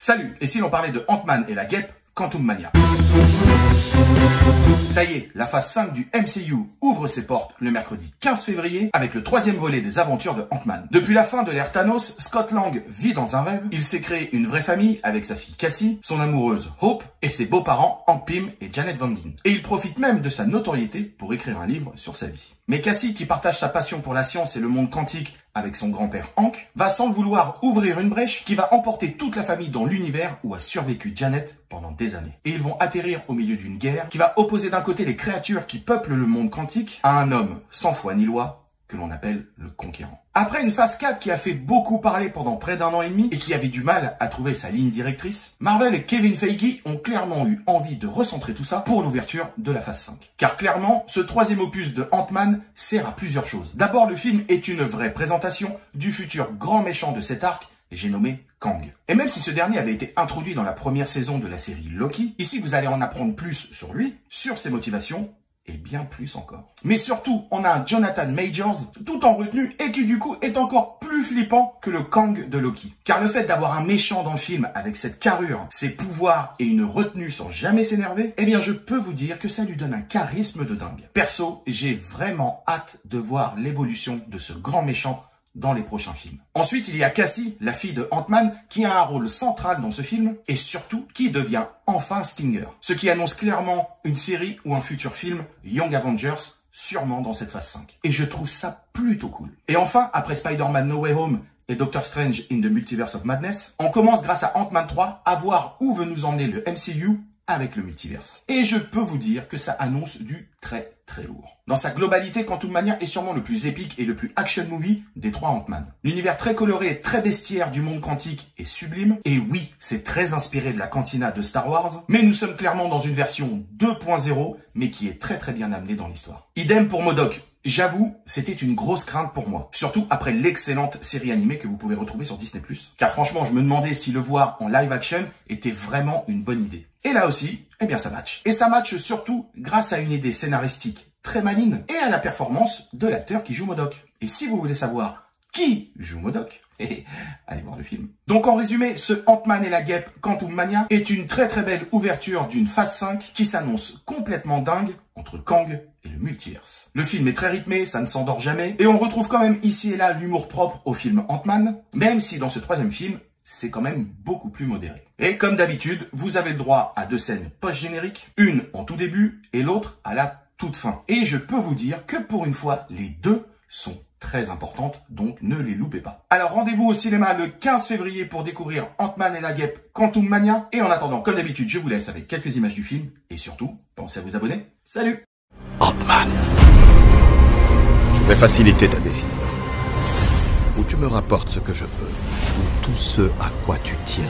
Salut, et si l'on parlait de Ant-Man et la guêpe, Quantum Mania. Ça y est, la phase 5 du MCU ouvre ses portes le mercredi 15 février avec le troisième volet des aventures de Ant-Man. Depuis la fin de l'ère Thanos, Scott Lang vit dans un rêve. Il s'est créé une vraie famille avec sa fille Cassie, son amoureuse Hope et ses beaux-parents Hank Pym et Janet Van Dyne. Et il profite même de sa notoriété pour écrire un livre sur sa vie. Mais Cassie, qui partage sa passion pour la science et le monde quantique avec son grand-père Hank, va sans le vouloir ouvrir une brèche qui va emporter toute la famille dans l'univers où a survécu Janet pendant des années. Et ils vont atterrir au milieu d'une guerre qui va opposer d'un côté les créatures qui peuplent le monde quantique à un homme sans foi ni loi que l'on appelle le Conquérant. Après une phase 4 qui a fait beaucoup parler pendant près d'1 an et demi et qui avait du mal à trouver sa ligne directrice, Marvel et Kevin Feige ont clairement eu envie de recentrer tout ça pour l'ouverture de la phase 5. Car clairement, ce troisième opus de Ant-Man sert à plusieurs choses. D'abord, le film est une vraie présentation du futur grand méchant de cet arc, et j'ai nommé Kang. Et même si ce dernier avait été introduit dans la première saison de la série Loki, ici vous allez en apprendre plus sur lui, sur ses motivations, et bien plus encore. Mais surtout, on a un Jonathan Majors tout en retenue et qui du coup est encore plus flippant que le Kang de Loki. Car le fait d'avoir un méchant dans le film avec cette carrure, ses pouvoirs et une retenue sans jamais s'énerver, eh bien je peux vous dire que ça lui donne un charisme de dingue. Perso, j'ai vraiment hâte de voir l'évolution de ce grand méchant dans les prochains films. Ensuite, il y a Cassie, la fille de Ant-Man, qui a un rôle central dans ce film et surtout qui devient enfin Stinger. Ce qui annonce clairement une série ou un futur film Young Avengers, sûrement dans cette phase 5. Et je trouve ça plutôt cool. Et enfin, après Spider-Man No Way Home et Doctor Strange in the Multiverse of Madness, on commence grâce à Ant-Man 3 à voir où veut nous emmener le MCU avec le multiverse. Et je peux vous dire que ça annonce du très lourd. Dans sa globalité, Quantum Mania est sûrement le plus épique et le plus action movie des trois Ant-Man. L'univers très coloré et très bestiaire du monde quantique est sublime. Et oui, c'est très inspiré de la cantina de Star Wars. Mais nous sommes clairement dans une version 2.0, mais qui est très bien amenée dans l'histoire. Idem pour MODOK. J'avoue, c'était une grosse crainte pour moi. Surtout après l'excellente série animée que vous pouvez retrouver sur Disney+. Car franchement, je me demandais si le voir en live action était vraiment une bonne idée. Et là aussi, eh bien ça match. Et ça match surtout grâce à une idée scénaristique très maligne et à la performance de l'acteur qui joue MODOK. Et si vous voulez savoir qui joue MODOK, allez voir le film. Donc en résumé, ce Ant-Man et la guêpe Quantum Mania est une très belle ouverture d'une phase 5 qui s'annonce complètement dingue entre Kang et le multiverse. Le film est très rythmé, ça ne s'endort jamais, et on retrouve quand même ici et là l'humour propre au film Ant-Man, même si dans ce troisième film, c'est quand même beaucoup plus modéré. Et comme d'habitude, vous avez le droit à 2 scènes post-génériques, une en tout début et l'autre à la toute fin. Et je peux vous dire que pour une fois, les deux sont très importantes, donc ne les loupez pas. Alors rendez-vous au cinéma le 15 février pour découvrir Ant-Man et la guêpe Quantum Mania. Et en attendant, comme d'habitude, je vous laisse avec quelques images du film. Et surtout, pensez à vous abonner. Salut! Ant-Man. Je vais faciliter ta décision. Ou tu me rapportes ce que je veux, ou tout ce à quoi tu tiens.